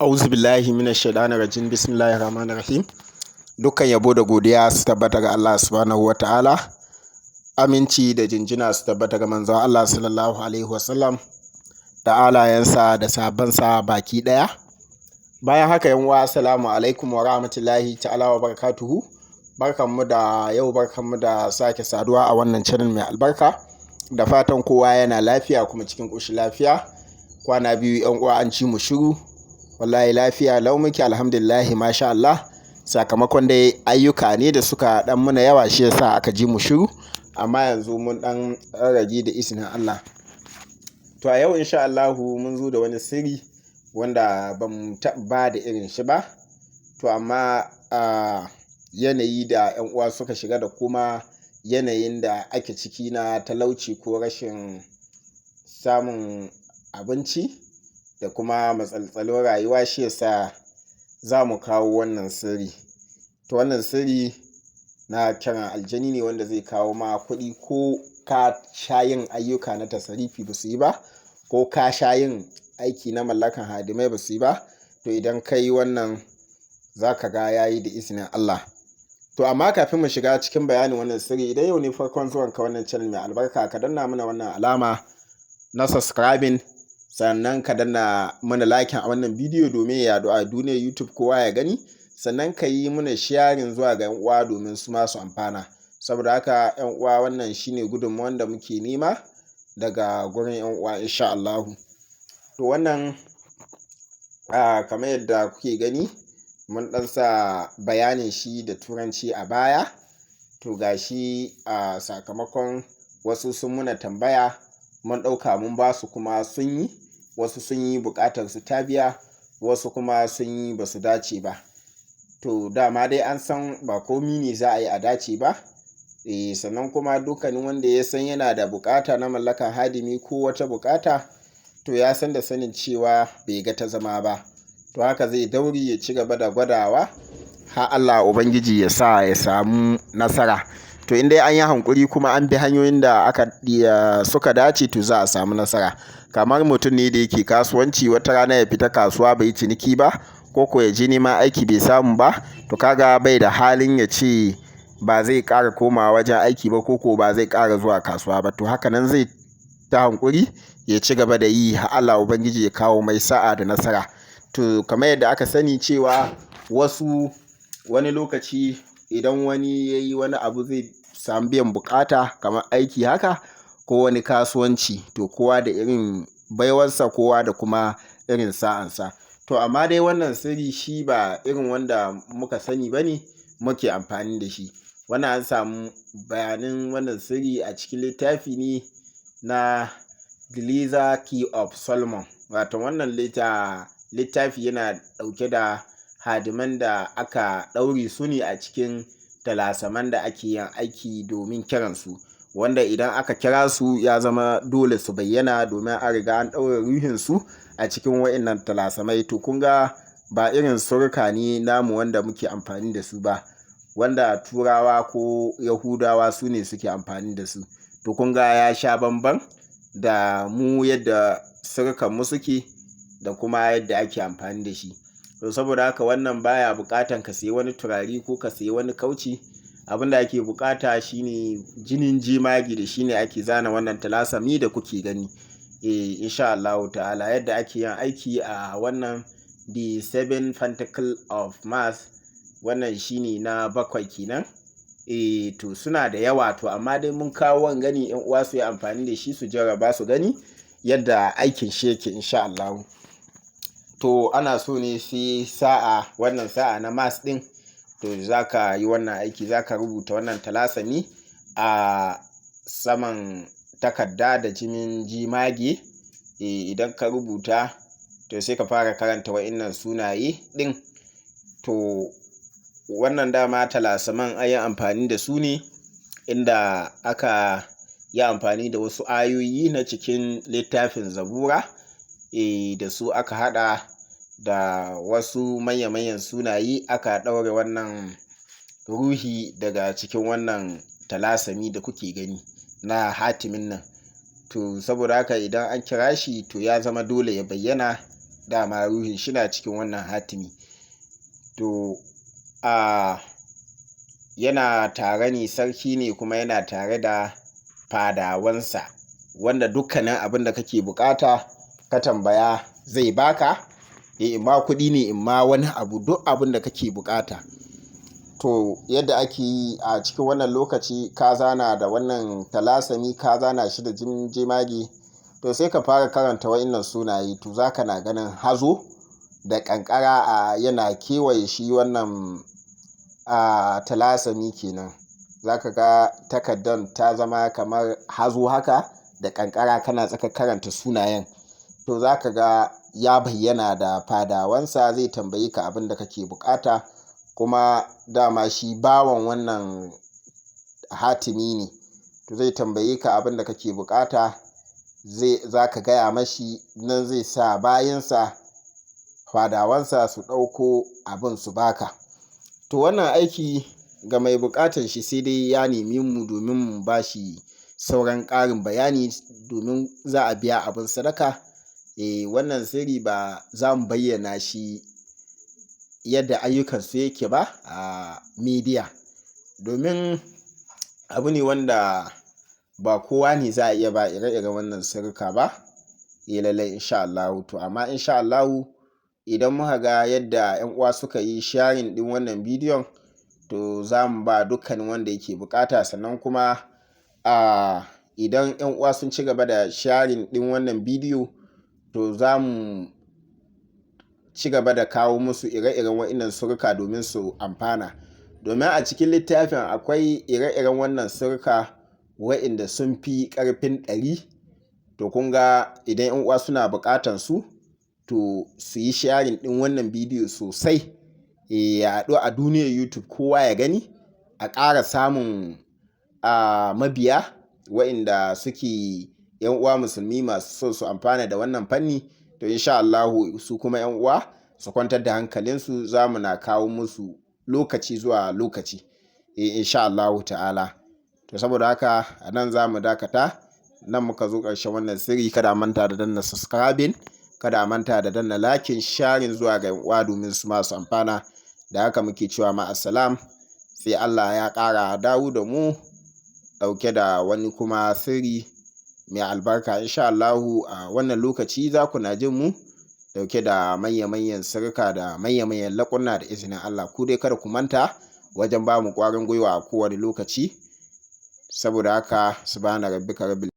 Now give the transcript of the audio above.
Auzu billahi minash shaitanir rajim. Bismillahir rahmanir rahim. Dukkan yabo da godiya su tabbata ga Allah subhanahu wataala. Aminci da jinjina su tabbata ga manzon Allah sallallahu alaihi wasallam da alayensa da sahabbansa baki daya. Bayan haka yan uwa, assalamu alaikum wa rahmatullahi ta'ala wa barakatuhu. Barkanmu da yau, barkanmu da sake saduwa a wannan channel mai albarka. Da fatan kowa yana lafiya kuma cikin ƙoshin lafiya. Kwana biyu yan uwa an ci mu shiru. Wallahi lafiya lau muke, alhamdulillah, masha Allah. Sakamakon dai ayyuka ne da suka dan muna yawa, shi yasa aka ji mu shiru, amma yanzu mun dan rage da izinin Allah. To a yau insha Allah mun zo da wani sirri wanda ban taɓa da irin shi ba. To amma yanayi da yan uwa suka shiga da kuma yanayin da ake ciki na talauci ko rashin samun abinci da kuma matsaltsalon rayuwa, shi yasa za mu kawo wannan sirri. To wannan sirri na kiran aljani ne wanda zai kawo ma kuɗi, ko ka sha yin ayyuka na tasarifi ba su yi ba, ko ka sha yin aiki na mallakan hadimai ba su yi ba. To idan ka yi wannan za ka ga ya yi da izinin Allah. To amma kafin mu shiga cikin bayanin wannan sirri, idan yau ne farkon zuwanka wannan channel mai albarka, ka danna mana wannan alama na subscribing, sannan ka danna mana like a wannan bidiyo domin ya yaɗu a duniyar YouTube, kowa ya gani. Sannan ka yi mana sharing zuwa ga 'yan uwa domin su ma su amfana. Saboda haka 'yan uwa, wannan shine gudunmawar da muke nema daga gurin 'yan uwa insha Allah. To wannan kamar yadda kuke gani, mun dan sa bayanin shi da turanci a baya. To gashi sakamakon wasu sun muna tambaya, mun ɗauka mun ba su kuma sun yi. Wasu sun yi buƙatar su ta biya, wasu kuma sun yi ba su dace ba. To dama dai an san ba komi ne za a yi a dace ba. Sannan kuma dukkanin wanda ya san yana da buƙata na mallakan hadimi ko wata buƙata, to ya san da sanin cewa bai ga ta zama ba. To haka zai dauri ya ci gaba da gwadawa har Allah Ubangiji ya sa ya samu nasara. To in dai an yi hankuri kuma an bi hanyoyin da suka dace, to za a samu nasara. Kamar mutum ne da yake kasuwanci, wata rana ya fita kasuwa bai ciniki ba, ko ya je neman aiki bai samu ba, to kaga bai da halin ya ce ba zai ƙara komawa wajen aiki ba, ko ba zai ƙara zuwa kasuwa ba. To haka nan zai ta hankuri ya ci gaba da yi har Allah Ubangiji ya kawo mai sa'a da nasara. To kamar yadda aka sani cewa wasu wani lokaci idan wani ya yi wani abu zai samu biyan bukata, kamar aiki haka ko wani kasuwanci, to kowa da irin baiwarsa, kowa da kuma irin sa'ansa. To amma dai wannan sirri shi ba irin wanda muka sani ba ne muke amfani da shi. Wannan an samu bayanin wannan sirri a cikin littafi ne na Giliza Key of Solomon. Wato wannan littafi yana ɗauke da hadiman da aka ɗaure su ne a cikin talasaman da ake yin aiki domin kiransu, wanda idan aka kira su ya zama dole su bayyana, domin an riga an ɗaure ruhinsu a cikin wa'innan talasamai. To kun ga ba irin surka ne namu wanda muke amfani da su ba, wanda turawa ko yahudawa su ne suke amfani da su. To kun ga ya sha bamban da mu yadda surkan mu suke da kuma yadda ake amfani da shi. To saboda haka wannan baya buƙatan ka sayi wani turare ko ka sayi wani kauci. Abin da ake buƙata shine jinin jemage, da shine ake zana wannan talasami da kuke gani. Insha Allah ta'ala, yadda ake yin aiki a wannan the 7 Pentacle of Mars, wannan shine na 7 kenan. To suna da yawa, to amma dai mun kawo wangani yan uwa su yi amfani da shi, su jarraba su gani yadda aikin shi yake insha Allah. To ana so ne sai wannan sa'a na Mars din, to zaka yi wannan aiki, zaka rubuta wannan talasami a saman takarda da jinin jemage. Idan ka rubuta, to sai ka fara karanta wa'innan sunaye din. To wannan dama talasaman an yi amfani da su ne inda aka yi amfani da wasu ayoyi na cikin littafin Zabura. Da su aka hada da wasu manya-manyan sunaye, aka ɗaure wannan ruhi daga cikin wannan talasami da kuke gani na hatimin nan. To saboda haka idan an kira shi, to ya zama dole ya bayyana dama ruhin shi na cikin wannan hatimi. To yana tare ne, sarki ne kuma yana tare da fadawansa, wanda dukkanin abin da kake bukata ka tambaya zai baka, imma kuɗi ne imma wani abu, duk abin da kake bukata. To yadda ake yi a cikin wannan lokaci, ka zana da wannan talasani, ka zana shi da jemage, to sai ka fara karanta wa'innan sunaye. To zaka na ganin hazo da kankara yana kewaye shi wannan talasani kenan. Zaka ga takaddan ta zama kamar hazo haka da kankara, kana tsaka karanta sunayen. To zaka ga ya bayyana da fadawansa, zai tambayi ka abin da kake bukata, kuma dama shi bawan wannan hatimi ne. To zai tambaye ka abin da kake bukata, zaka gaya mashi, nan zai sa bayansa fadawansa su ɗauko abin su baka. To wannan aiki ga mai bukatan shi sai dai ya nemi mu domin mu bashi sauran ƙarin bayani, domin za a biya abin sadaka. Wannan sirri ba za mu bayyana shi yadda ayyukansu yake ba a media, domin abu ne wanda ba kowa ne za a iya ba ire-iren wannan sirrika ba. Lallai insha Allah. To amma insha Allah idan muka ga yadda 'yan uwa suka yi sharing din wannan bidiyon, to za mu ba dukkanin wanda yake bukata. Sannan kuma idan 'yan uwa sun ci gaba da sharing din wannan bidiyo, to za mu ci gaba da kawo musu ire-iren wa'innan sirrika domin su amfana. Domin a cikin littafin akwai ire-iren wannan sirrika wa'inda sun fi ƙarfin 100. To kun ga idan 'yan uwa suna buƙatan su, to su yi sharing ɗin wannan bidiyo sosai, ya haɗu a duniyar YouTube, kowa ya gani, a ƙara samun mabiya wa'inda suke 'yan uwa musulmi masu so su amfana da wannan fanni. To insha Allah su kuma 'yan uwa su kwantar da hankalinsu, za mu na kawo musu lokaci zuwa lokaci, insha Allah ta'ala. To saboda haka a nan za mu dakata, nan muka zo ƙarshen wannan sirri. Kada a manta da danna subscribing, kada a manta da danna lakin, sharing zuwa ga 'yan uwa domin su masu amfana. Da haka muke cewa ma'assalam, sai Allah ya ƙara dawo da mu ɗauke da wani kuma sirri mai albarka. Insha Allah a wannan lokaci za ku na jin mu dauke da manya-manyan sirrika da manya-manyan laƙunna da izinin Allah. Ku dai kada ku manta wajen ba mu ƙwarin gwiwa a kowane lokaci. Saboda haka subhana rabbika rabbil